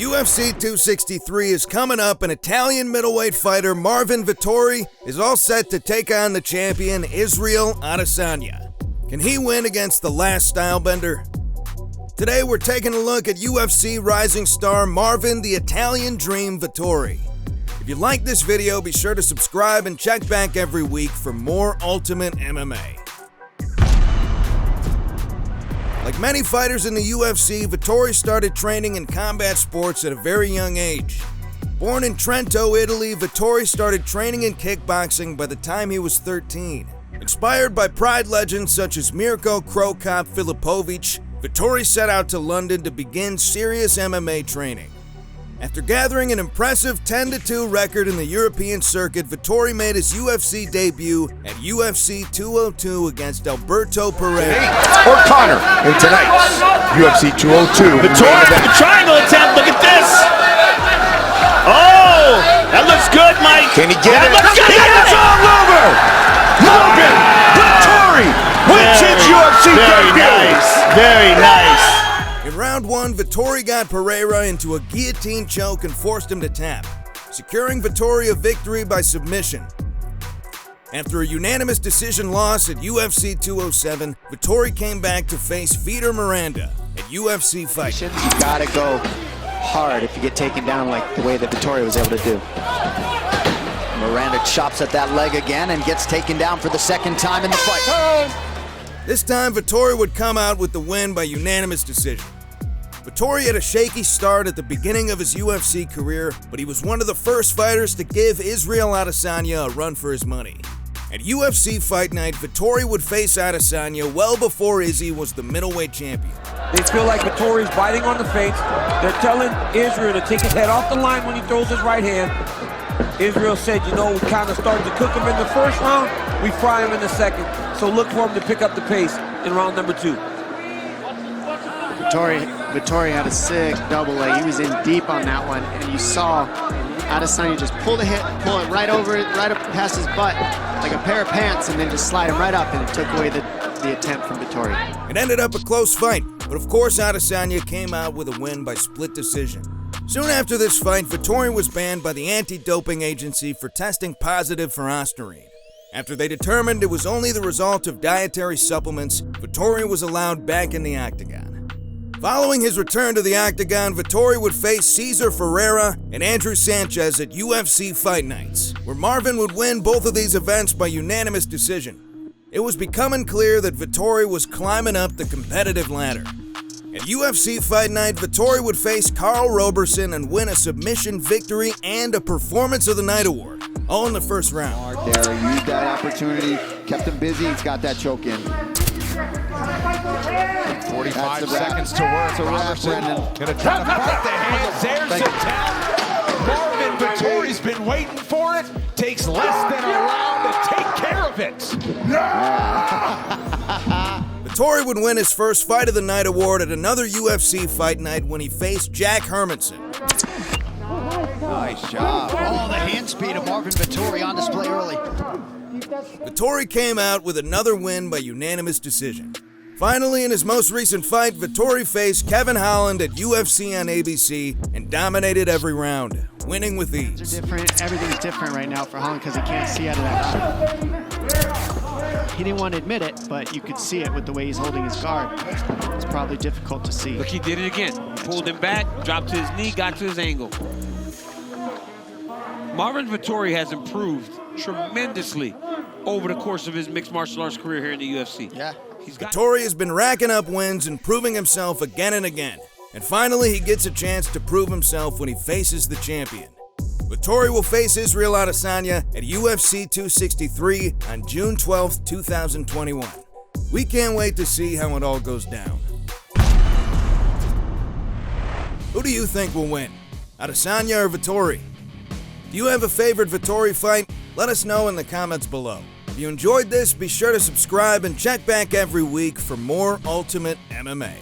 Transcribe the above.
UFC 263 is coming up, and Italian middleweight fighter Marvin Vettori is all set to take on the champion Israel Adesanya. Can he win against the last stylebender? Today we're taking a look at UFC rising star Marvin the Italian Dream Vettori. If you like this video, be sure to subscribe and check back every week for more Ultimate MMA. Like many fighters in the UFC, Vettori started training in combat sports at a very young age. Born in Trento, Italy, Vettori started training in kickboxing by the time he was 13. Inspired by Pride legends such as Mirko "Cro Cop" Filipovic, Vettori set out to London to begin serious MMA training. After gathering an impressive 10-2 record in the European circuit, Vettori made his UFC debut at UFC 202 against Alberto Pereira. Or Connor in tonight's UFC 202. Vettori with the triangle attempt. Look at this. Oh, that looks good, Mike. Can he get it? It's all over. Marvin Vettori wins his UFC debut. Very nice. In round one, Vettori got Pereira into a guillotine choke and forced him to tap, securing Vettori a victory by submission. After a unanimous decision loss at UFC 207, Vettori came back to face Vitor Miranda at UFC Fight. You gotta go hard if you get taken down like the way that Vettori was able to do. Miranda chops at that leg again and gets taken down for the second time in the fight. This time, Vettori would come out with the win by unanimous decision. Vettori had a shaky start at the beginning of his UFC career, but he was one of the first fighters to give Israel Adesanya a run for his money. At UFC Fight Night, Vettori would face Adesanya well before Izzy was the middleweight champion. They feel like Vettori's biting on the feints. They're telling Israel to take his head off the line when he throws his right hand. Israel said, you know, we kind of started to cook him in the first round, we fry him in the second. So look for him to pick up the pace in round number 2. Vettori had a sick double leg. He was in deep on that one, and you saw Adesanya just pull the hit, pull it right over it, right up past his butt, like a pair of pants, and then just slide him right up, and it took away the attempt from Vettori. It ended up a close fight, but of course Adesanya came out with a win by split decision. Soon after this fight, Vettori was banned by the anti-doping agency for testing positive for ostarine. After they determined it was only the result of dietary supplements, Vettori was allowed back in the octagon. Following his return to the octagon, Vettori would face Cesar Ferreira and Andrew Sanchez at UFC Fight Nights, where Marvin would win both of these events by unanimous decision. It was becoming clear that Vettori was climbing up the competitive ladder. At UFC Fight Night, Vettori would face Carl Roberson and win a submission victory and a Performance of the Night award, all in the first round. There, used that opportunity, kept him busy, he's got that choke in. 45 seconds to work. Roberson gonna try to fight the hands. There's the tap. Marvin Vettori's been waiting for it. Takes less than a round to take care of it. Vettori would win his first Fight of the Night award at another UFC Fight Night when he faced Jack Hermanson. Nice job. Oh, the hand speed of Marvin Vettori on display early. Vettori came out with another win by unanimous decision. Finally, in his most recent fight, Vettori faced Kevin Holland at UFC on ABC and dominated every round, winning with ease. Everything's different right now for Holland because he can't see out of that guard. He didn't want to admit it, but you could see it with the way he's holding his guard. It's probably difficult to see. Look, he did it again. Pulled him back, dropped to his knee, got to his ankle. Marvin Vettori has improved tremendously over the course of his mixed martial arts career here in the UFC. Yeah. Vettori has been racking up wins and proving himself again and again. And finally, he gets a chance to prove himself when he faces the champion. Vettori will face Israel Adesanya at UFC 263 on June 12th, 2021. We can't wait to see how it all goes down. Who do you think will win, Adesanya or Vettori? If you have a favorite Vettori fight, let us know in the comments below. If you enjoyed this, be sure to subscribe and check back every week for more Ultimate MMA.